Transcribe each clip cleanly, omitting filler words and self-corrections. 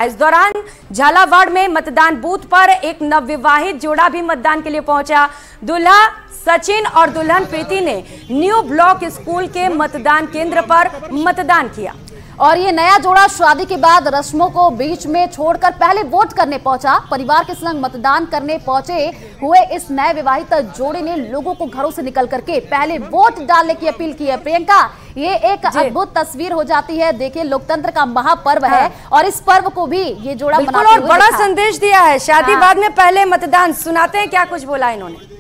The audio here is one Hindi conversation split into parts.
इस दौरान झालावाड़ में मतदान बूथ पर एक नवविवाहित जोड़ा भी मतदान के लिए पहुंचा। दूल्हा सचिन और दुल्हन प्रीति ने न्यू ब्लॉक स्कूल के मतदान केंद्र पर मतदान किया और ये नया जोड़ा शादी के बाद रस्मों को बीच में छोड़कर पहले वोट करने पहुंचा। परिवार के संग मतदान करने पहुंचे हुए इस नए विवाहित जोड़े ने लोगों को घरों से निकल करके पहले वोट डालने की अपील की है। प्रियंका, ये एक अद्भुत तस्वीर हो जाती है। देखिए, लोकतंत्र का महापर्व है और इस पर्व को भी ये जोड़ा मनाते हुए और बड़ा संदेश दिया है। शादी बाद में पहले मतदान, सुनाते हैं क्या कुछ बोला इन्होंने।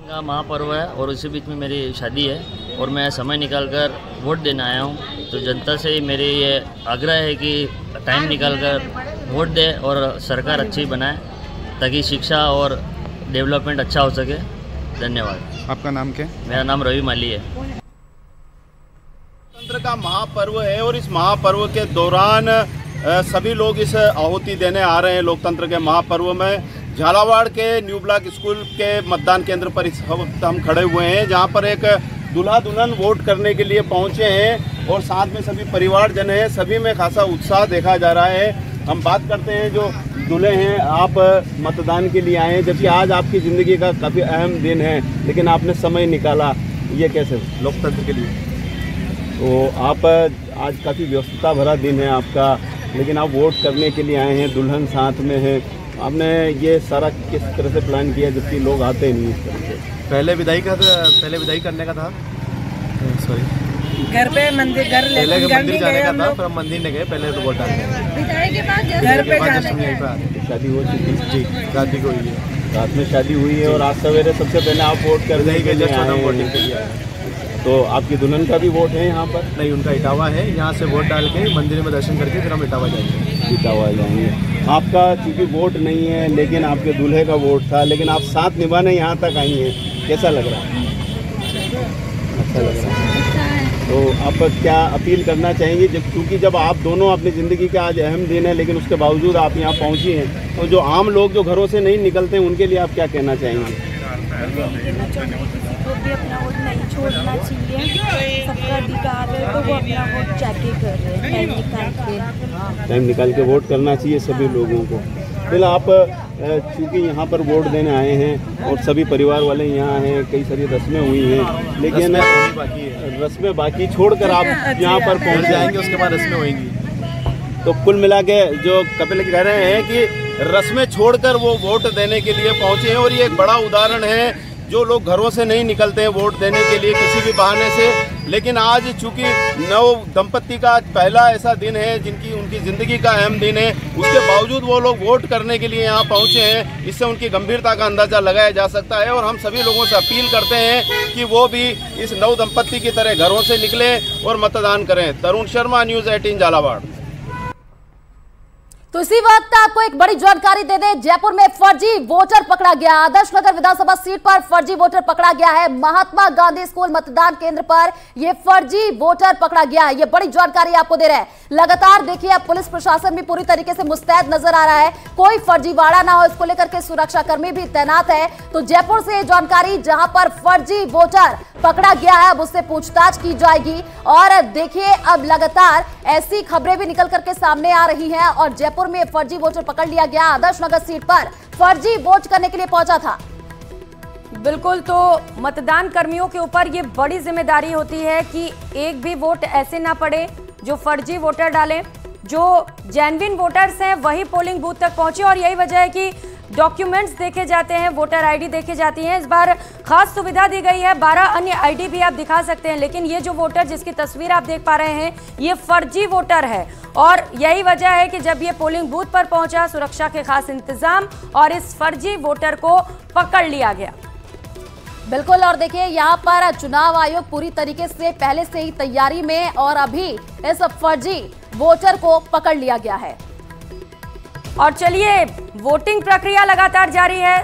का महापर्व है और उसी बीच में मेरी शादी है और मैं समय निकालकर वोट देने आया हूँ। तो जनता से मेरे ये आग्रह है कि टाइम निकालकर वोट दे और सरकार अच्छी बनाए ताकि शिक्षा और डेवलपमेंट अच्छा हो सके। धन्यवाद। आपका नाम क्या? मेरा नाम रवि माली है। लोकतंत्र का महापर्व है और इस महापर्व के दौरान सभी लोग इस आहुति देने आ रहे हैं। लोकतंत्र के महापर्व में झालावाड़ के न्यू ब्लॉक स्कूल के मतदान केंद्र पर इस वक्त हम खड़े हुए हैं, जहां पर एक दूल्हा दुल्हन वोट करने के लिए पहुंचे हैं और साथ में सभी परिवारजन हैं। सभी में खासा उत्साह देखा जा रहा है। हम बात करते हैं जो दूल्हे हैं, आप मतदान के लिए आए हैं, जबकि आज आपकी ज़िंदगी का काफ़ी अहम दिन है, लेकिन आपने समय निकाला, ये कैसे? लोकतंत्र के लिए। तो आप आज काफ़ी व्यस्तता भरा दिन है आपका, लेकिन आप वोट करने के लिए आए हैं, दुल्हन साथ में है। आपने ये सारा किस तरह से प्लान किया, जबकि लोग आते नहीं इस तरह से? पहले विदाई करने का था। सॉरी, घर पे मंदिर पहले मंदिर जाने का था, फिर हम मंदिर नहीं गए, पहले तो वोट डालने घर पे जाने। शादी हो चुकी? जी, शादी को हुई है, रात में शादी हुई है और आज सवेरे सबसे पहले आप वोट करने के लिए आए हैं। वोटिंग के लिए आए। तो आपकी दुल्हन का भी वोट है यहाँ पर? नहीं, उनका इटावा है। यहाँ से वोट डाल के मंदिर में दर्शन करके फिर हम इटावा जाएंगे। इटावा जाएंगे। आपका चूँकि वोट नहीं है, लेकिन आपके दूल्हे का वोट था, लेकिन आप साथ निभाने यहाँ तक आई हैं, कैसा लग रहा है? अच्छा लग रहा है। तो आप क्या अपील करना चाहेंगे, क्योंकि जब आप दोनों अपनी ज़िंदगी का आज अहम दिन है, लेकिन उसके बावजूद आप यहाँ पहुँची हैं, तो जो आम लोग जो घरों से नहीं निकलते हैं, उनके लिए आप क्या कहना चाहेंगे? वो भी अपना वोट नहीं छोड़ना चाहिए। सबका अधिकार है, तो वो अपना वोट जाके कर रहे हैं। टाइम निकाल के वोट करना चाहिए सभी लोगों को। फिर आप चूँकि यहाँ पर वोट देने आए हैं और सभी परिवार वाले यहाँ हैं, कई सारी रस्में हुई हैं, लेकिन रस्में बाकी छोड़कर आप यहाँ पर पहुँच जाएंगे, उसके बाद रस्में होंगी। तो कुल मिला के जो कपिल कह रहे हैं कि रस्में छोड़कर वो वोट देने के लिए पहुँचे हैं, और ये एक बड़ा उदाहरण है। जो लोग घरों से नहीं निकलते हैं वोट देने के लिए किसी भी बहाने से, लेकिन आज चूंकि नव दंपत्ति का पहला ऐसा दिन है जिनकी उनकी ज़िंदगी का अहम दिन है, उसके बावजूद वो लोग वोट करने के लिए यहाँ पहुँचे हैं। इससे उनकी गंभीरता का अंदाज़ा लगाया जा सकता है। और हम सभी लोगों से अपील करते हैं कि वो भी इस नव दंपत्ति की तरह घरों से निकलें और मतदान करें। तरुण शर्मा, न्यूज़ 18 झालावाड़। तो इसी वक्त आपको एक बड़ी जानकारी दे दें, जयपुर में फर्जी वोटर पकड़ा गया। आदर्श नगर विधानसभा सीट पर फर्जी वोटर पकड़ा गया है। महात्मा गांधी स्कूल मतदान केंद्र पर यह फर्जी वोटर पकड़ा गया है। यह बड़ी जानकारी आपको दे रहे हैं। लगातार देखिए, अब पुलिस प्रशासन भी पूरी तरीके से मुस्तैद नजर आ रहा है, कोई फर्जीवाड़ा ना हो इसको लेकर के सुरक्षा कर्मी भी तैनात है। तो जयपुर से जानकारी, जहां पर फर्जी वोटर पकड़ा गया है, अब उससे पूछताछ की जाएगी। और देखिए, अब लगातार ऐसी खबरें भी निकल करके सामने आ रही हैं और जयपुर में फर्जी वोटर पकड़ लिया गया। आदर्श नगर सीट पर फर्जी वोट करने के लिए पहुंचा था। बिल्कुल, तो मतदान कर्मियों के ऊपर ये बड़ी जिम्मेदारी होती है कि एक भी वोट ऐसे ना पड़े जो फर्जी वोटर डालें। जो जेन्युइन वोटर्स हैं वही पोलिंग बूथ तक पहुंचे, और यही वजह है कि डॉक्यूमेंट्स देखे जाते हैं, वोटर आईडी देखी जाती है। इस बार खास सुविधा दी गई है, 12 अन्य आईडी भी आप दिखा सकते हैं, लेकिन ये जो वोटर जिसकी तस्वीर आप देख पा रहे हैं, ये फर्जी वोटर है। और यही वजह है कि जब ये पोलिंग बूथ पर पहुंचा, सुरक्षा के खास इंतजाम और इस फर्जी वोटर को पकड़ लिया गया। बिल्कुल, और देखिए, यहाँ पर चुनाव आयोग पूरी तरीके से पहले से ही तैयारी में, और अभी इस फर्जी वोटर को पकड़ लिया गया है। और चलिए, वोटिंग प्रक्रिया लगातार जारी है।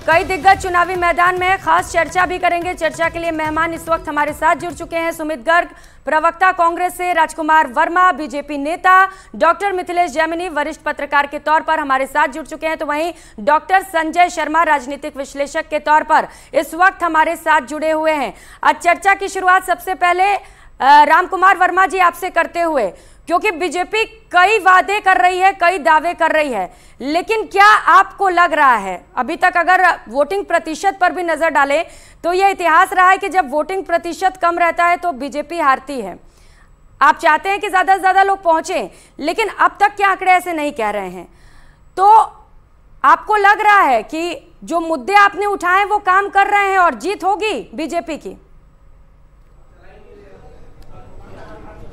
कई दिग्गज चुनावी मैदान में, खास चर्चा भी करेंगे। चर्चा के लिए मेहमान इस वक्त हमारे साथ जुड़ चुके हैं। सुमित गर्ग, प्रवक्ता कांग्रेस से, राजकुमार वर्मा, बीजेपी नेता, डॉक्टर मिथिलेश जैमिनी, वरिष्ठ पत्रकार के तौर पर हमारे साथ जुड़ चुके हैं। तो वहीं डॉक्टर संजय शर्मा, राजनीतिक विश्लेषक के तौर पर इस वक्त हमारे साथ जुड़े हुए हैं। आज चर्चा की शुरुआत सबसे पहले रामकुमार वर्मा जी आपसे करते हुए, क्योंकि बीजेपी कई वादे कर रही है, कई दावे कर रही है, लेकिन क्या आपको लग रहा है अभी तक अगर वोटिंग प्रतिशत पर भी नजर डालें तो यह इतिहास रहा है कि जब वोटिंग प्रतिशत कम रहता है तो बीजेपी हारती है। आप चाहते हैं कि ज्यादा से ज्यादा लोग पहुंचे, लेकिन अब तक के आंकड़े ऐसे नहीं कह रहे हैं। तो आपको लग रहा है कि जो मुद्दे आपने उठाए वो काम कर रहे हैं और जीत होगी बीजेपी की?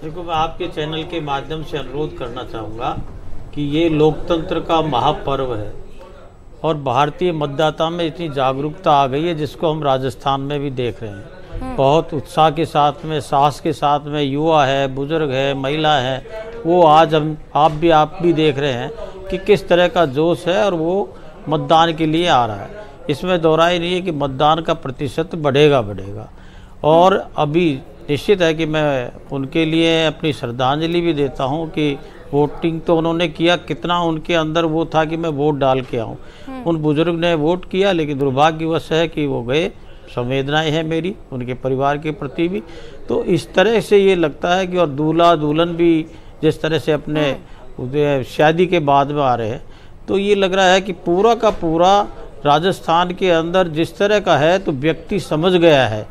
देखो, मैं आपके चैनल के माध्यम से अनुरोध करना चाहूँगा कि ये लोकतंत्र का महापर्व है और भारतीय मतदाता में इतनी जागरूकता आ गई है जिसको हम राजस्थान में भी देख रहे हैं। बहुत उत्साह के साथ में, साहस के साथ में युवा है, बुजुर्ग है, महिला है, वो आज आप भी देख रहे हैं कि किस तरह का जोश है और वो मतदान के लिए आ रहा है। इसमें दोहराई नहीं है कि मतदान का प्रतिशत बढ़ेगा। और अभी निश्चित है कि मैं उनके लिए अपनी श्रद्धांजलि भी देता हूं कि वोटिंग तो उन्होंने किया, कितना उनके अंदर वो था कि मैं वोट डाल के आऊं। उन बुजुर्ग ने वोट किया, लेकिन दुर्भाग्यवश है कि वो गए। संवेदनाएं हैं मेरी उनके परिवार के प्रति भी। तो इस तरह से ये लगता है कि और दूल्हा दुल्हन भी जिस तरह से अपने शादी के बाद में आ रहे हैं, तो ये लग रहा है कि पूरा का पूरा राजस्थान के अंदर जिस तरह का है तो व्यक्ति समझ गया है।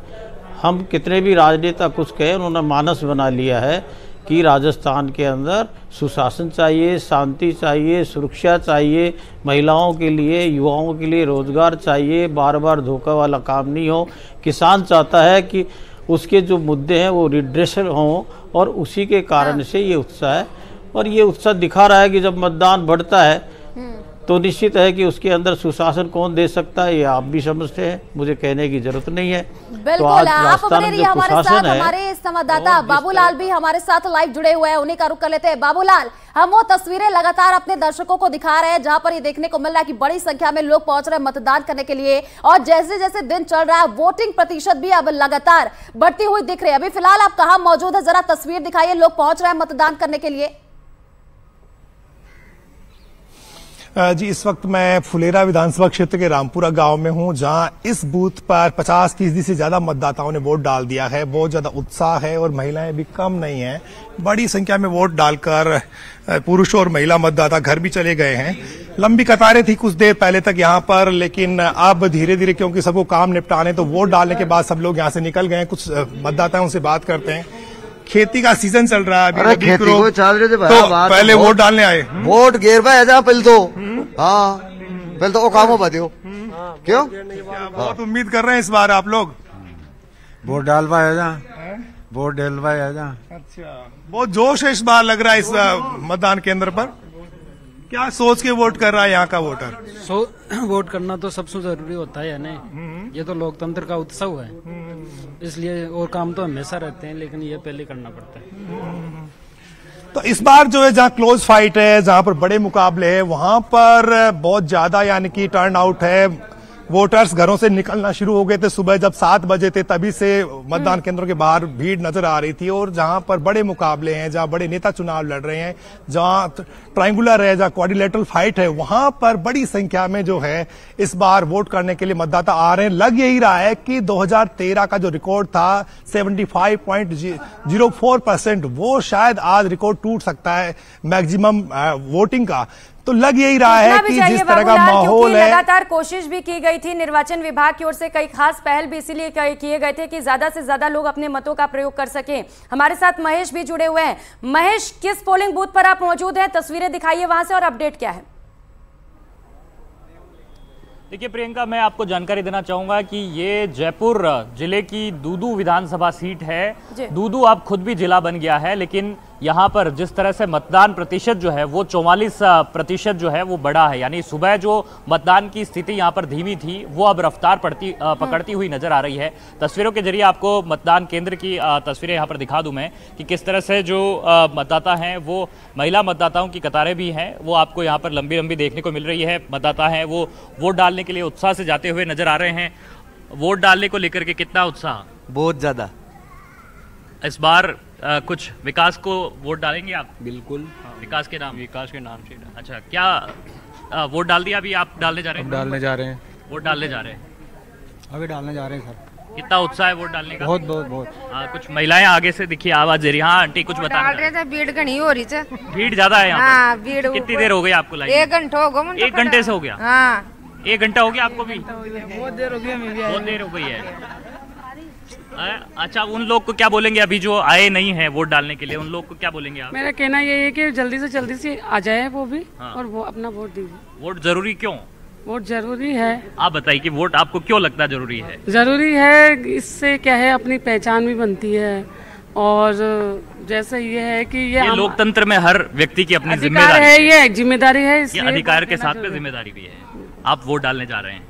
हम कितने भी राजनेता कुछ कहे, उन्होंने मानस बना लिया है कि राजस्थान के अंदर सुशासन चाहिए, शांति चाहिए, सुरक्षा चाहिए, महिलाओं के लिए, युवाओं के लिए रोजगार चाहिए, बार बार धोखा वाला काम नहीं हो। किसान चाहता है कि उसके जो मुद्दे हैं वो रिड्रेसल हों और उसी के कारण से ये उत्साह है। और ये उत्साह दिखा रहा है कि जब मतदान बढ़ता है तो निश्चित है कि उसके अंदर सुशासन कौन दे सकता है, ये आप भी समझते हैं, मुझे कहने की जरूरत नहीं है। बिल्कुल, तो आज आप बने रहिए हमारे साथ। है, हमारे संवाददाता बाबूलाल भी हमारे साथ लाइव जुड़े हुए हैं, उन्हीं का रुख कर लेते हैं। बाबूलाल, हम वो तस्वीरें लगातार अपने दर्शकों को दिखा रहे हैं जहां पर ये देखने को मिल रहा है कि बड़ी संख्या में लोग पहुंच रहे हैं मतदान करने के लिए, और जैसे जैसे दिन चल रहा है वोटिंग प्रतिशत भी अब लगातार बढ़ती हुई दिख रही है। अभी फिलहाल आप कहां मौजूद है, जरा तस्वीर दिखाइए, लोग पहुंच रहे हैं मतदान करने के लिए। जी, इस वक्त मैं फुलेरा विधानसभा क्षेत्र के रामपुरा गांव में हूं, जहां इस बूथ पर 50% से ज्यादा मतदाताओं ने वोट डाल दिया है। बहुत ज्यादा उत्साह है और महिलाएं भी कम नहीं हैं। बड़ी संख्या में वोट डालकर पुरुष और महिला मतदाता घर भी चले गए हैं। लंबी कतारें थी कुछ देर पहले तक यहाँ पर, लेकिन अब धीरे धीरे क्योंकि सबको काम निपटाने, तो वोट डालने के बाद सब लोग यहाँ से निकल गए। कुछ मतदाताओं से बात करते हैं। खेती का सीजन चल रहा है अभी, खेती को चल रहे थे तो पहले वोट डालने आए। वोट गिर भाई जा पहले तो हाँ पहले तो वो काम हो पाते क्यों बहुत उम्मीद कर रहे हैं इस बार आप लोग वोट डाल पाए जा वोट डाल पाए जा। अच्छा, बहुत जोश है इस बार लग रहा है इस मतदान केंद्र पर। क्या सोच के वोट कर रहा है यहाँ का वोटर? वोट करना तो सबसे जरूरी होता है ना, ये तो लोकतंत्र का उत्सव है, इसलिए और काम तो हमेशा रहते हैं लेकिन ये पहले करना पड़ता है। तो इस बार जो है जहाँ क्लोज फाइट है, जहाँ पर बड़े मुकाबले हैं, वहां पर बहुत ज्यादा यानी कि टर्न आउट है। वोटर्स घरों से निकलना शुरू हो गए थे। सुबह जब 7 बजे थे तभी से मतदान केंद्रों के बाहर भीड़ नजर आ रही थी। और जहां पर बड़े मुकाबले हैं, जहां बड़े नेता चुनाव लड़ रहे हैं, जहां ट्रायंगुलर है, जहां क्वाड्रिलेटरल फाइट है, वहां पर बड़ी संख्या में जो है इस बार वोट करने के लिए मतदाता आ रहे हैं। लग यही रहा है कि 2013 का जो रिकॉर्ड था 75.04%, वो शायद आज रिकॉर्ड टूट सकता है मैक्सिमम वोटिंग का। तो लग यही रहा है कि जिस तरह का माहौल है, लगातार कोशिश भी की गई थी निर्वाचन विभाग की ओर से, कई खास पहल भी इसीलिए किए गए थे कि ज्यादा से ज्यादा लोग अपने मतों का प्रयोग कर सकें। हमारे साथ महेश भी जुड़े हुए हैं। महेश, किस पोलिंग बूथ पर आप मौजूद हैं? तस्वीरें दिखाइए वहां से और अपडेट क्या है? देखिए प्रियंका, मैं आपको जानकारी देना चाहूंगा कि ये जयपुर जिले की दूदू विधानसभा सीट है। दूदू अब खुद भी जिला बन गया है, लेकिन यहाँ पर जिस तरह से मतदान प्रतिशत जो है वो 44% जो है वो बढ़ा है। यानी सुबह जो मतदान की स्थिति यहाँ पर धीमी थी वो अब रफ्तार पकड़ती हुई नजर आ रही है। तस्वीरों के जरिए आपको मतदान केंद्र की तस्वीरें यहाँ पर दिखा दूं मैं कि किस तरह से जो मतदाता हैं, वो महिला मतदाताओं की कतारें भी हैं, वो आपको यहाँ पर लंबी लंबी देखने को मिल रही है। मतदाता हैं वो वोट डालने के लिए उत्साह से जाते हुए नजर आ रहे हैं। वोट डालने को लेकर के कितना उत्साह? बहुत ज्यादा। इस बार कुछ विकास को वोट डालेंगे आप? बिल्कुल, विकास के नाम से। अच्छा, क्या वोट डाल दिया? अभी आप डालने जा रहे हैं? डालने जा रहे हैं। वोट डालने जा रहे हैं? अभी डालने जा रहे हैं सर। कितना उत्साह है वोट डालने का? बहुत बहुत बहुत। हाँ, कुछ महिलाएं आगे से दिखी आवाज दे रही। हाँ आंटी कुछ बता रहे थे, भीड़ घनी हो रही है। भीड़ ज्यादा है यहाँ? हाँ, भीड़। कितनी देर हो गई आपको लाइन? 1 घंटा हो गया। 1 घंटे से हो गया? हाँ 1 घंटा हो गया आपको भी? बहुत देर हो गई, बहुत देर हो गई है। अच्छा, उन लोग को क्या बोलेंगे अभी जो आए नहीं है वोट डालने के लिए, उन लोग को क्या बोलेंगे आप? मेरा कहना ये है कि जल्दी से आ जाए वो भी। हाँ। और वो अपना वोट दीजिए। वोट जरूरी क्यों? वोट जरूरी है। आप बताइए कि वोट आपको क्यों लगता है जरूरी है? जरूरी है, इससे क्या है अपनी पहचान भी बनती है। और जैसे ये है कि ये लोकतंत्र में हर व्यक्ति की अपनी जिम्मेदारी है, ये जिम्मेदारी है, ये अधिकार के साथ में जिम्मेदारी भी है। आप वोट डालने जा रहे हैं,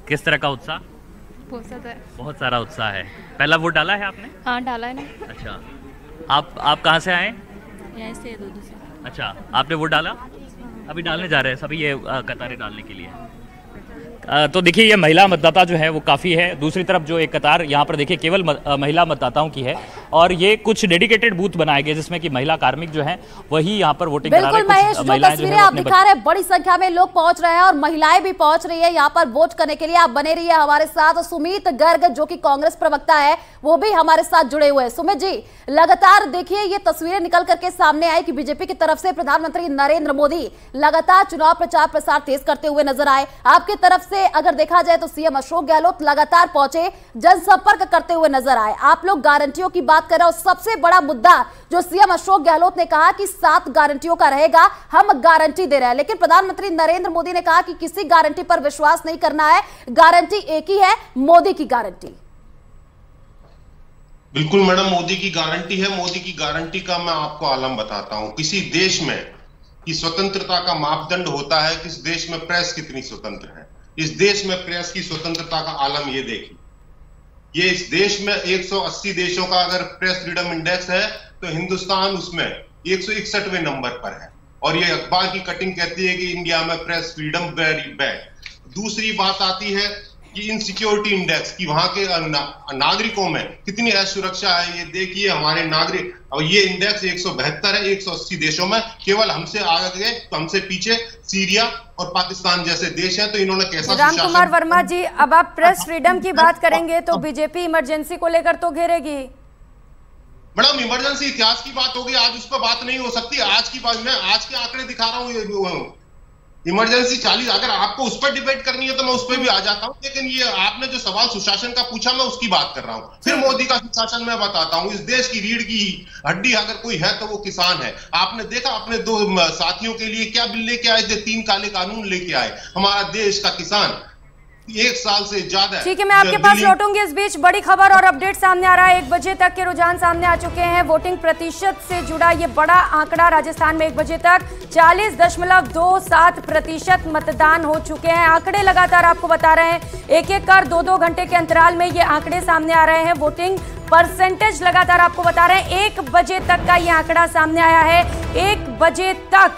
किस तरह का उत्साह? बहुत सारा उत्साह है। पहला वोट डाला है आपने? हाँ डाला है ना। अच्छा, आप कहाँ से आए? यहाँ से दूध से। अच्छा, आपने वोट डाला? अभी डालने जा रहे हैं सभी ये कतारें डालने के लिए। तो देखिए ये महिला मतदाता जो है वो काफ़ी है। दूसरी तरफ जो एक कतार यहाँ पर देखिए केवल महिला मतदाताओं की है और ये कुछ डेडिकेटेड बूथ बनाए गए जिसमें कि महिला कार्मिक जो है वही यहाँ पर वोटिंग करा रहे हैं। बिल्कुल महेश, जो तस्वीरें आप दिखा रहे हैं, बड़ी संख्या में लोग पहुंच रहे हैं और महिलाएं भी पहुंच रही है यहाँ पर वोट करने के लिए। आप बने रहिए हमारे साथ। सुमित गर्ग जो कि कांग्रेस प्रवक्ता है वो भी हमारे साथ जुड़े हुए हैं। सुमित जी, लगातार देखिए ये तस्वीरें निकल करके सामने आई कि बीजेपी की तरफ से प्रधानमंत्री नरेंद्र मोदी लगातार चुनाव प्रचार प्रसार तेज करते हुए नजर आए। आपकी तरफ से अगर देखा जाए तो सीएम अशोक गहलोत लगातार पहुंचे, जनसंपर्क करते हुए नजर आए। आप लोग गारंटियों की बात कर रहे हो। सबसे बड़ा मुद्दा जो सीएम अशोक गहलोत ने कहा कि 7 गारंटियों का रहेगा, हम गारंटी दे रहे हैं, लेकिन प्रधानमंत्री नरेंद्र मोदी ने कहा कि किसी गारंटी पर विश्वास नहीं करना है, गारंटी एक ही है, मोदी की गारंटी। बिल्कुल मैडम, मोदी की गारंटी है। मोदी की गारंटी का मैं आपको आलम बताता हूं। किसी देश में की स्वतंत्रता का मापदंड होता है किस देश में प्रेस कितनी स्वतंत्र है। इस देश में प्रेस की स्वतंत्रता का आलम ये देखिए, ये इस देश में 180 देशों का अगर प्रेस फ्रीडम इंडेक्स है तो हिंदुस्तान उसमें 161वें नंबर पर है। और ये अखबार की कटिंग कहती है कि इंडिया में प्रेस फ्रीडम वेरी बैड। दूसरी बात आती है कि इनसिक्योरिटी इंडेक्स की वहां के नागरिकों में कितनी असुरक्षा है। ये देखिए हमारे नागरिक, और ये इंडेक्स 172 है 180 देशों में। केवल हमसे आगे तो हमसे पीछे सीरिया और पाकिस्तान जैसे देश हैं। तो इन्होंने कैसा राम कुमार वर्मा जी, अब आप प्रेस फ्रीडम की बात करेंगे तो बीजेपी इमरजेंसी को लेकर तो घेरेगी। मैडम इमरजेंसी इतिहास की बात होगी, आज उस पर बात नहीं हो सकती। आज की बात, मैं आज के आंकड़े दिखा रहा हूँ। इमरजेंसी 40, अगर आपको उस पर डिबेट करनी है तो मैं उस पर भी आ जाता हूं, लेकिन ये आपने जो सवाल सुशासन का पूछा मैं उसकी बात कर रहा हूं। फिर मोदी का सुशासन मैं बताता हूं। इस देश की रीढ़ की हड्डी अगर कोई है तो वो किसान है। आपने देखा अपने 2 साथियों के लिए क्या बिल लेके आए थे, 3 काले कानून लेके आए। हमारा देश का किसान 1 साल से ज्यादा। ठीक है, मैं आपके पास लौटूंगी। इस बीच बड़ी खबर और अपडेट सामने आ रहा है। 1 बजे तक के रुझान सामने आ चुके हैं। वोटिंग प्रतिशत से जुड़ा ये बड़ा आंकड़ा, राजस्थान में 1 बजे तक 40.27% मतदान हो चुके हैं। आंकड़े लगातार आपको बता रहे हैं, एक कर 2-2 घंटे के अंतराल में ये आंकड़े सामने आ रहे हैं। वोटिंग परसेंटेज लगातार आपको बता रहे हैं, 1 बजे तक का ये आंकड़ा सामने आया है। 1 बजे तक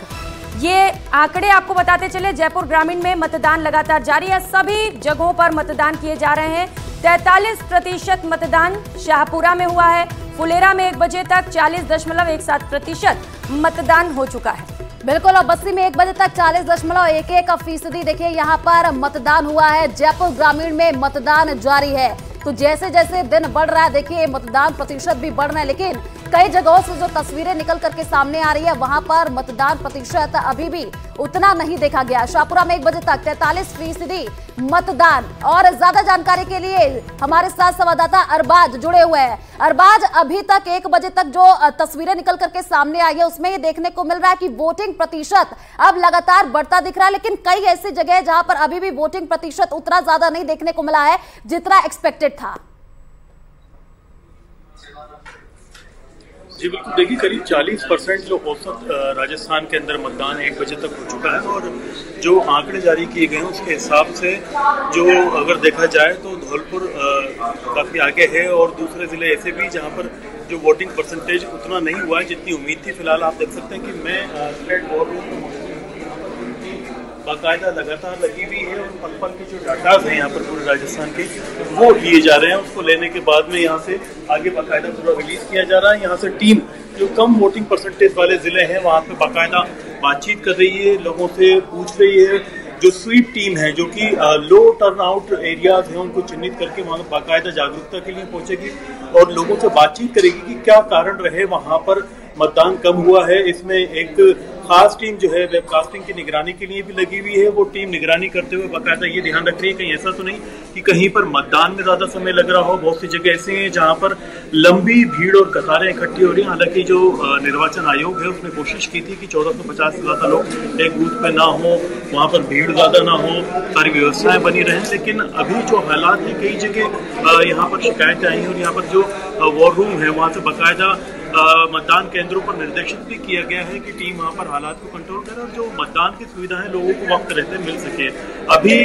ये आंकड़े आपको बताते चले। जयपुर ग्रामीण में मतदान लगातार जारी है, सभी जगहों पर मतदान किए जा रहे हैं। 43% मतदान शाहपुरा में हुआ है। फुलेरा में 1 बजे तक 40.17% मतदान हो चुका है। बिल्कुल, और बस्सी में 1 बजे तक 40.11% देखिए यहाँ पर मतदान हुआ है। जयपुर ग्रामीण में मतदान जारी है। तो जैसे जैसे दिन बढ़ रहा है देखिए मतदान प्रतिशत भी बढ़ रहा है, लेकिन कई जगहों से जो तस्वीरें निकल करके सामने आ रही है वहां पर मतदान प्रतिशत अभी भी उतना नहीं देखा गया। शाहपुरा में 1 बजे तक 43% मतदान। और ज्यादा जानकारी के लिए हमारे साथ संवाददाता अरबाज जुड़े हुए हैं। अरबाज, अभी तक 1 बजे तक जो तस्वीरें निकल करके सामने आई है उसमें ये देखने को मिल रहा है कि वोटिंग प्रतिशत अब लगातार बढ़ता दिख रहा है, लेकिन कई ऐसी जगह जहां पर अभी भी वोटिंग प्रतिशत उतना ज्यादा नहीं देखने को मिला है जितना एक्सपेक्टेड था। जी बिल्कुल, देखिए करीब 40% जो औसत राजस्थान के अंदर मतदान 1 बजे तक हो चुका है। और जो आंकड़े जारी किए गए हैं उसके हिसाब से जो अगर देखा जाए तो धौलपुर काफ़ी आगे है और दूसरे ज़िले ऐसे भी जहां पर जो वोटिंग परसेंटेज उतना नहीं हुआ है जितनी उम्मीद थी। फिलहाल आप देख सकते हैं कि मैं स्टेट बोर्ड बाकायदा लगातार लगी हुई है और पल की जो डाटाज हैं यहाँ पर पूरे राजस्थान के वो लिए जा रहे हैं। उसको लेने के बाद में यहाँ से आगे बाकायदा पूरा रिलीज किया जा रहा है। यहाँ से टीम जो कम वोटिंग परसेंटेज वाले जिले हैं वहाँ पे बाकायदा बातचीत कर रही है, लोगों से पूछ रही है जो स्वीप टीम है जो कि लो टर्नआउट एरियाज हैं उनको चिन्हित करके वहां बाकायदा जागरूकता के लिए पहुंचेगी और लोगों से बातचीत करेगी कि क्या कारण रहे वहां पर मतदान कम हुआ है। इसमें एक खास टीम जो है वेबकास्टिंग की निगरानी के लिए भी लगी हुई है। वो टीम निगरानी करते हुए बाकायदा ये ध्यान रख रही है कहीं ऐसा तो नहीं कि कहीं पर मतदान में ज्यादा समय लग रहा हो। बहुत सी जगह ऐसे हैं जहां पर लंबी भीड़ और कतारें इकट्ठी हो रही हैं। हालांकि जो निर्वाचन आयोग है उसने कोशिश की थी कि 1450 से ज्यादा लोग एक बूथ पे ना हो, वहां पर भीड़ ज्यादा ना हो, सारी व्यवस्थाएं बनी रहें। लेकिन अभी जो हालात है कई जगह यहाँ पर शिकायतें आई हैं और यहाँ पर जो वॉर रूम है वहां से बाकायदा मतदान केंद्रों पर निर्देशित भी किया गया है कि टीम वहां पर हालात को कंट्रोल करे और जो मतदान की सुविधाएं लोगों को वक्त रहते मिल सके। अभी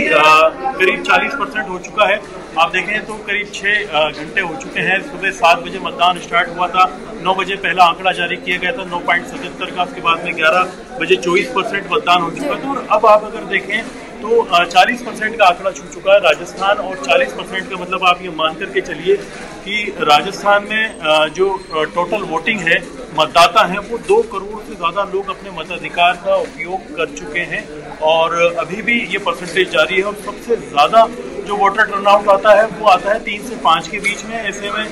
करीब 40% हो चुका है। आप देखें तो करीब 6 घंटे हो चुके हैं। सुबह 7 बजे मतदान स्टार्ट हुआ था, 9 बजे पहला आंकड़ा जारी किया गया था 9.77 का, उसके बाद में 11 बजे 24% मतदान हो चुका था। और अब आप अगर देखें तो 40% का आंकड़ा छू चुका है राजस्थान। और 40% का मतलब आप ये मान करके चलिए कि राजस्थान में जो टोटल वोटिंग है, मतदाता हैं, वो 2 करोड़ से ज़्यादा लोग अपने मताधिकार का उपयोग कर चुके हैं और अभी भी ये परसेंटेज जारी है। और सबसे ज़्यादा जो वोटर टर्नआउट आता है वो आता है 3 से 5 के बीच में। ऐसे में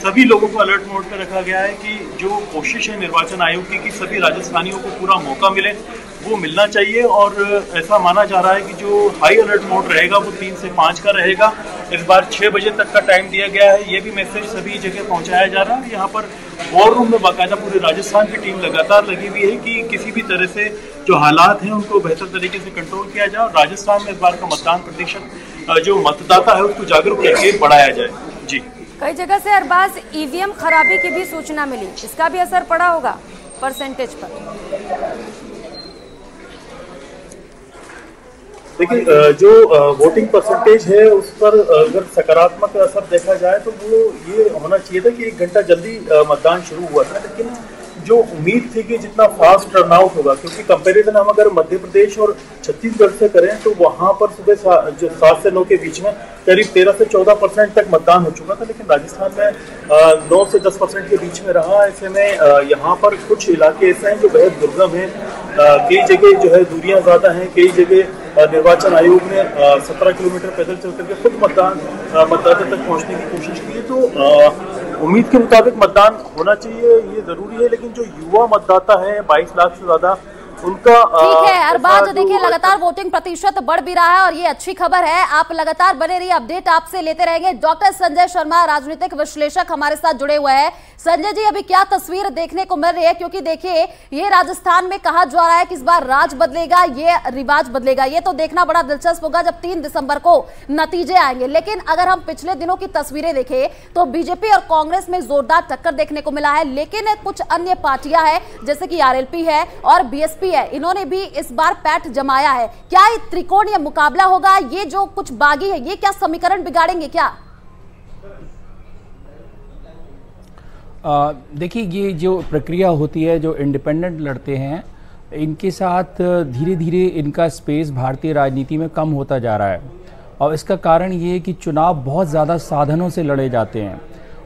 सभी लोगों को अलर्ट मोड पर रखा गया है कि जो कोशिश है निर्वाचन आयोग की कि सभी राजस्थानियों को पूरा मौका मिले वो मिलना चाहिए। और ऐसा माना जा रहा है कि जो हाई अलर्ट मोड रहेगा वो 3 से 5 का रहेगा। इस बार 6 बजे तक का टाइम दिया गया है। ये भी मैसेज सभी जगह पहुंचाया जा रहा है। यहाँ पर वॉर रूम में बाकायदा पूरे राजस्थान की टीम लगातार लगी हुई है कि किसी भी तरह से जो हालात हैं उनको बेहतर तरीके से कंट्रोल किया जाए और राजस्थान में इस बार का मतदान प्रतिशत जो मतदाता है उसको जागरूक करके बढ़ाया जाए। जी, कई जगह से अरबाज ईवीएम खराबी की भी सूचना मिली, इसका भी असर पड़ा होगा परसेंटेज पर? देखिए, जो वोटिंग परसेंटेज है उस पर अगर सकारात्मक असर देखा जाए तो वो ये होना चाहिए था कि 1 घंटा जल्दी मतदान शुरू हुआ था। लेकिन जो उम्मीद थी कि जितना फास्ट टर्नआउट होगा, क्योंकि कंपैरिजन हम अगर मध्य प्रदेश और छत्तीसगढ़ से करें तो वहां पर सुबह जो 7 से 9 के बीच में करीब 13 से 14% तक मतदान हो चुका था। लेकिन राजस्थान में 9 से 10% के बीच में रहा। ऐसे में यहाँ पर कुछ इलाके ऐसे हैं जो बेहद दुर्गम हैं। कई जगह जो है दूरियां ज्यादा हैं। कई जगह निर्वाचन आयोग ने 17 किलोमीटर पैदल चल करके खुद मतदाता तक पहुंचने की कोशिश की है। तो उम्मीद के मुताबिक मतदान होना चाहिए, ये जरूरी है। लेकिन जो युवा मतदाता है 22 लाख से ज्यादा, उनका ठीक है अरबाज, देखिए लगातार वोटिंग प्रतिशत बढ़ भी रहा है और ये अच्छी खबर है। आप लगातार बने रहिए, अपडेट आपसे लेते रहेंगे। डॉक्टर संजय शर्मा, राजनीतिक विश्लेषक, हमारे साथ जुड़े हुए हैं। संजय जी, अभी क्या तस्वीर देखने को मिल रही है? क्योंकि देखिए ये राजस्थान में कहा जा रहा है कि इस बार राज बदलेगा, ये रिवाज बदलेगा। ये तो देखना बड़ा दिलचस्प होगा जब 3 दिसंबर को नतीजे आएंगे। लेकिन अगर हम पिछले दिनों की तस्वीरें देखें तो बीजेपी और कांग्रेस में जोरदार टक्कर देखने को मिला है। लेकिन कुछ अन्य पार्टियां हैं जैसे कि आरएलपी है और बीएसपी है, इन्होंने भी इस बार पैठ जमाया है। क्या ये त्रिकोणीय मुकाबला होगा? ये जो कुछ बागी है ये क्या समीकरण बिगाड़ेंगे क्या? देखिए, ये जो प्रक्रिया होती है, जो इंडिपेंडेंट लड़ते हैं, इनके साथ धीरे धीरे इनका स्पेस भारतीय राजनीति में कम होता जा रहा है। और इसका कारण ये है कि चुनाव बहुत ज़्यादा साधनों से लड़े जाते हैं।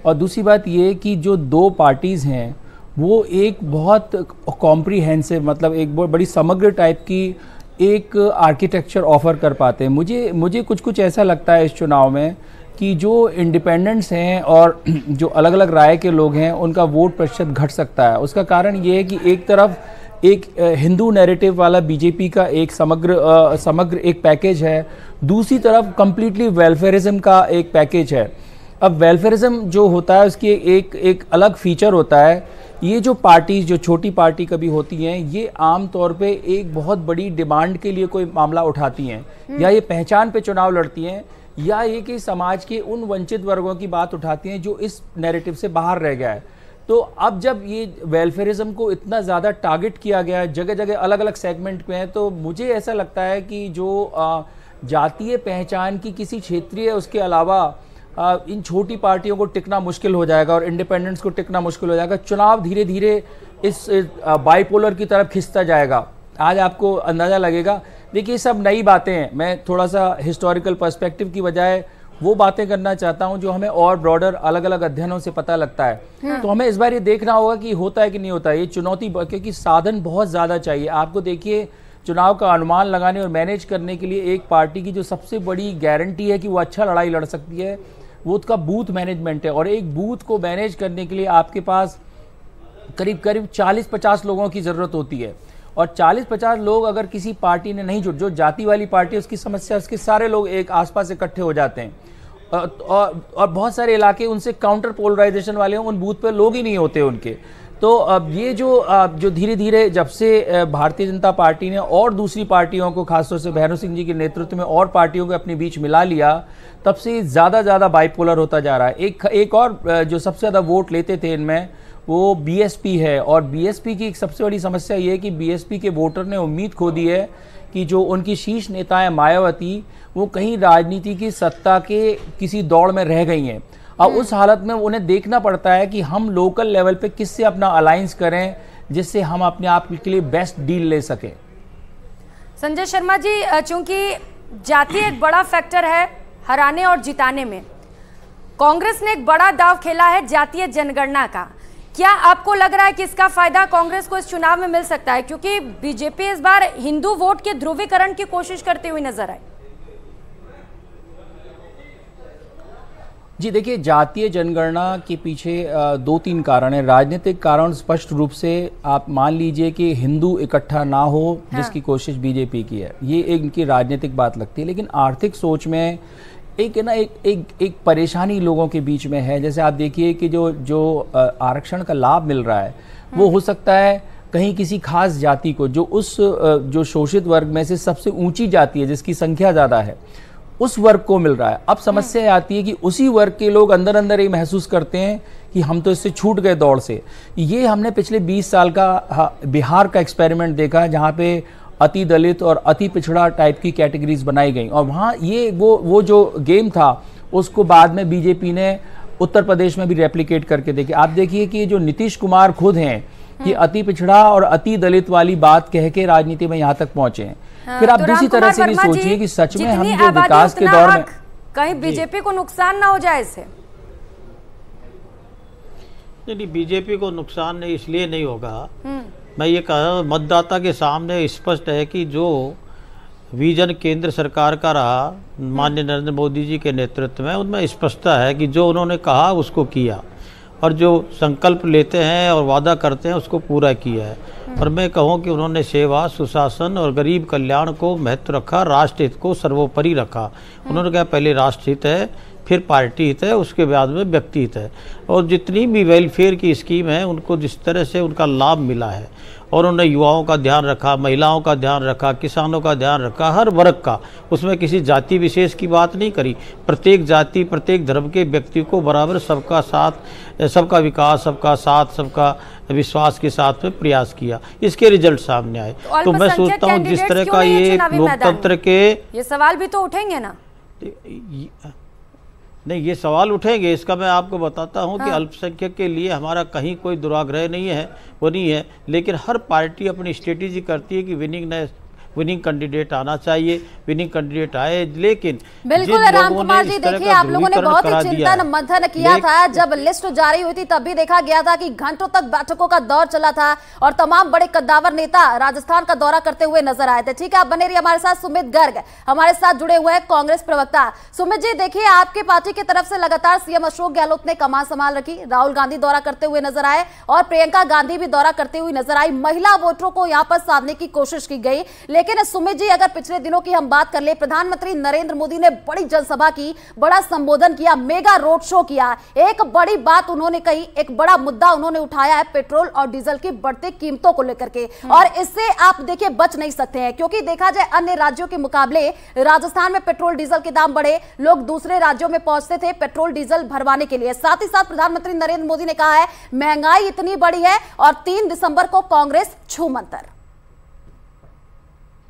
और दूसरी बात ये कि जो 2 पार्टीज़ हैं वो एक बहुत कॉम्प्रीहेंसिव, मतलब एक बहुत बड़ी समग्र टाइप की एक आर्किटेक्चर ऑफर कर पाते हैं। मुझे कुछ ऐसा लगता है इस चुनाव में कि जो इंडिपेंडेंट्स हैं और जो अलग अलग राय के लोग हैं उनका वोट प्रतिशत घट सकता है। उसका कारण ये है कि एक तरफ एक हिंदू नैरेटिव वाला बीजेपी का एक समग्र एक पैकेज है, दूसरी तरफ कंप्लीटली वेलफेयरिज्म का एक पैकेज है। अब वेलफेयरिज्म जो होता है उसकी एक अलग फीचर होता है। ये जो पार्टीज, जो छोटी पार्टी कभी होती हैं, ये आम तौर पे एक बहुत बड़ी डिमांड के लिए कोई मामला उठाती हैं, या ये पहचान पे चुनाव लड़ती हैं, या ये कि समाज के उन वंचित वर्गों की बात उठाती हैं जो इस नैरेटिव से बाहर रह गया है। तो अब जब ये वेलफेयरिज्म को इतना ज़्यादा टारगेट किया गया है, जगह जगह अलग अलग सेगमेंट में है, तो मुझे ऐसा लगता है कि जो जातीय पहचान की किसी क्षेत्रीय उसके अलावा इन छोटी पार्टियों को टिकना मुश्किल हो जाएगा और इंडिपेंडेंट्स को टिकना मुश्किल हो जाएगा। चुनाव धीरे धीरे इस बाइपोलर की तरफ खिंचता जाएगा। आज आपको अंदाज़ा लगेगा। देखिए, सब नई बातें हैं। मैं थोड़ा सा हिस्टोरिकल पर्सपेक्टिव की बजाय वो बातें करना चाहता हूं जो हमें और ब्रॉडर अलग अलग अध्ययनों से पता लगता है। तो हमें इस बार ये देखना होगा कि होता है कि नहीं होता है। ये चुनौती, क्योंकि साधन बहुत ज़्यादा चाहिए। आपको देखिए, चुनाव का अनुमान लगाने और मैनेज करने के लिए एक पार्टी की जो सबसे बड़ी गारंटी है कि वो अच्छा लड़ाई लड़ सकती है, वो उसका बूथ मैनेजमेंट है। और एक बूथ को मैनेज करने के लिए आपके पास करीब करीब 40-50 लोगों की ज़रूरत होती है। और 40-50 लोग अगर किसी पार्टी ने नहीं जुड़, जो जाति वाली पार्टी है उसकी समस्या, उसके सारे लोग एक आसपास इकट्ठे हो जाते हैं। और बहुत सारे इलाके उनसे काउंटर पोलराइजेशन वाले हैं, उन बूथ पर लोग ही नहीं होते उनके। तो अब ये जो धीरे धीरे जब से भारतीय जनता पार्टी ने और दूसरी पार्टियों को, खासतौर से भैरव सिंह जी के नेतृत्व में और पार्टियों को अपने बीच मिला लिया, तब से ज़्यादा बाइपोलर होता जा रहा है। एक और जो सबसे ज़्यादा वोट लेते थे इनमें वो बीएसपी है। और बीएसपी की एक सबसे बड़ी समस्या ये है कि बीएसपी के वोटर ने उम्मीद खो दी है कि जो उनकी शीर्ष नेताएं मायावती, वो कहीं राजनीति की सत्ता के किसी दौड़ में रह गई हैं। अब उस हालत में उन्हें देखना पड़ता है कि हम लोकल लेवल पे किससे अपना अलायंस करें जिससे हम अपने आप के लिए बेस्ट डील ले सकें। संजय शर्मा जी, चूंकि जाति एक बड़ा फैक्टर है हराने और जिताने में, कांग्रेस ने एक बड़ा दाव खेला है जातीय जनगणना का। क्या आपको लग रहा है कि इसका फायदा कांग्रेस को इस चुनाव में मिल सकता है? क्योंकि बीजेपी इस बार हिंदू वोट के ध्रुवीकरण की कोशिश करती हुई नजर आई। जी देखिए, जातीय जनगणना के पीछे 2-3 कारण है। राजनीतिक कारण स्पष्ट रूप से आप मान लीजिए कि हिंदू इकट्ठा ना हो, जिसकी कोशिश बीजेपी की है, ये एक इनकी राजनीतिक बात लगती है। लेकिन आर्थिक सोच में एक परेशानी लोगों के बीच में है। जैसे आप देखिए कि जो आरक्षण का लाभ मिल रहा है वो हो सकता है कहीं किसी खास जाति को, जो शोषित वर्ग में से सबसे ऊंची जाति है, जिसकी संख्या ज़्यादा है, उस वर्ग को मिल रहा है। अब समस्या आती है कि उसी वर्ग के लोग अंदर अंदर ये महसूस करते हैं कि हम तो इससे छूट गए दौड़ से। ये हमने पिछले 20 साल का बिहार का एक्सपेरिमेंट देखा है, जहाँ पे अति दलित और अति पिछड़ा टाइप की कैटेगरीज बनाई गई। और वहाँ ये वो जो गेम था उसको बाद में बीजेपी ने उत्तर प्रदेश में भी रेप्लिकेट करके देखे। आप देखिए कि जो नीतीश कुमार खुद हैं, ये अति पिछड़ा और अति दलित वाली बात कह के राजनीति में यहाँ तक पहुंचे हैं। फिर आप दूसरी तरह से भी सोचिए कि सच में हम जो विकास के दौर में कहीं बीजेपी को नुकसान ना हो जाए इससे। नहीं, बीजेपी को नुकसान नहीं इसलिए नहीं होगा। मैं ये कह रहा हूँ, मतदाता के सामने स्पष्ट है कि जो विजन केंद्र सरकार का रहा माननीय नरेंद्र मोदी जी के नेतृत्व में, उनमें स्पष्टता है कि जो उन्होंने कहा उसको किया, और जो संकल्प लेते हैं और वादा करते हैं उसको पूरा किया है। और मैं कहूँ कि उन्होंने सेवा, सुशासन और गरीब कल्याण को महत्व रखा, राष्ट्र हित को सर्वोपरि रखा। उन्होंने कहा पहले राष्ट्र हित है, फिर पार्टी हित है, उसके बाद में व्यक्ति हित है। और जितनी भी वेलफेयर की स्कीम है उनको जिस तरह से उनका लाभ मिला है, और उन्होंने युवाओं का ध्यान रखा, महिलाओं का ध्यान रखा, किसानों का ध्यान रखा, हर वर्ग का, उसमें किसी जाति विशेष की बात नहीं करी। प्रत्येक जाति, प्रत्येक धर्म के व्यक्ति को बराबर सबका साथ, सबका विकास, सबका साथ, सबका विश्वास के साथ में प्रयास किया। इसके रिजल्ट सामने आए। तो मैं सोचता हूँ जिस तरह का ये लोकतंत्र के ये सवाल भी तो उठेंगे ना। नहीं, ये सवाल उठेंगे, इसका मैं आपको बताता हूं कि अल्पसंख्यक के लिए हमारा कहीं कोई दुराग्रह नहीं है, वो नहीं है। लेकिन हर पार्टी अपनी स्ट्रेटेजी करती है कि विनिंग कैंडिडेट आना चाहिए, विनिंग कैंडिडेट आए। लेकिन बिल्कुल राम कुमार जी, देखिए आप लोगों ने बहुत ही चिंतन मंथन किया था। जब लिस्ट जारी हुई थी तब भी देखा गया था कि घंटों तक बैठकों का दौर चला था और तमाम बड़े कद्दावर नेता राजस्थान का दौरा करते हुए नजर आए थे। ठीक है, आप बने रहिए हमारे साथ। सुमित गर्ग हमारे साथ जुड़े हुए हैं, कांग्रेस प्रवक्ता। सुमित जी, देखिए आपके पार्टी की तरफ से लगातार सीएम अशोक गहलोत ने कमान संभाल रखी, राहुल गांधी दौरा करते हुए नजर आए और प्रियंका गांधी भी दौरा करते हुए नजर आई। महिला वोटरों को यहाँ पर साधने की कोशिश की गई। लेकिन सुमित जी, अगर पिछले दिनों की हम बात कर ले, प्रधानमंत्री नरेंद्र मोदी ने बड़ी जनसभा की, बड़ा संबोधन किया, मेगा रोड शो किया। एक बड़ी बात उन्होंने कही, एक बड़ा मुद्दा उन्होंने उठाया है पेट्रोल और डीजल की बढ़ती कीमतों को लेकर के। और इससे आप देखिए बच नहीं सकते हैं, क्योंकि देखा जाए अन्य राज्यों के मुकाबले राजस्थान में पेट्रोल डीजल के दाम बढ़े, लोग दूसरे राज्यों में पहुंचते थे पेट्रोल डीजल भरवाने के लिए। साथ ही साथ प्रधानमंत्री नरेंद्र मोदी ने कहा है महंगाई इतनी बड़ी है और 3 दिसंबर को कांग्रेस छू मंतर।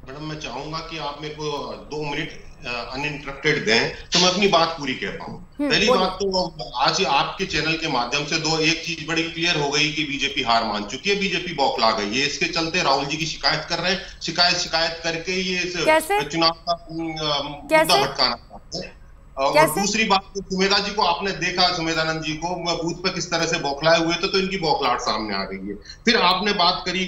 मैडम, मैं चाहूंगा कि आप मेरे को 2 मिनट अनइंटरप्टेड दें तो मैं अपनी बात पूरी कह पाऊं। पहली बात तो आज आपके चैनल के माध्यम से एक चीज बड़ी क्लियर हो गई कि बीजेपी हार मान चुकी है, बीजेपी बौखला गई है। इसके चलते राहुल जी की शिकायत कर रहे हैं, शिकायत करके ये चुनाव का मुद्दा भटकाना चाहते हैं। और दूसरी बात, तो सुमेधा जी को आपने देखा, सुमेधानंद जी को बूथ पे किस तरह से बौखलाए हुए थे, तो इनकी बौखलाहट सामने आ गई है। फिर आपने बात करी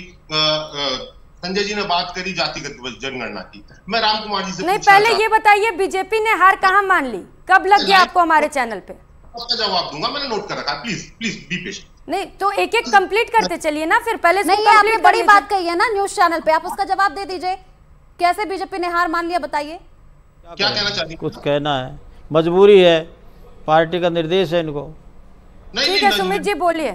संजय जी ने बात करी जातिगत जनगणना की। मैं राम कुमार जी से नहीं, पहले ये बताइए बीजेपी ने हार कहाँ मान ली, कब लग गया आपको हमारे चैनल पे? उसका जवाब दूंगा, मैंने नोट कर रखा। Please please be patient. नहीं तो एक एक कंप्लीट करते चलिए ना, फिर पहले नहीं, ये आपने बड़ी बात कही है ना न्यूज चैनल पे, आप उसका जवाब दे दीजिए। कैसे बीजेपी ने हार मान लिया, बताइए। क्या कहना चाहती? कुछ कहना है, मजबूरी है, पार्टी का निर्देश है इनको। ठीक है सुमित जी बोलिए।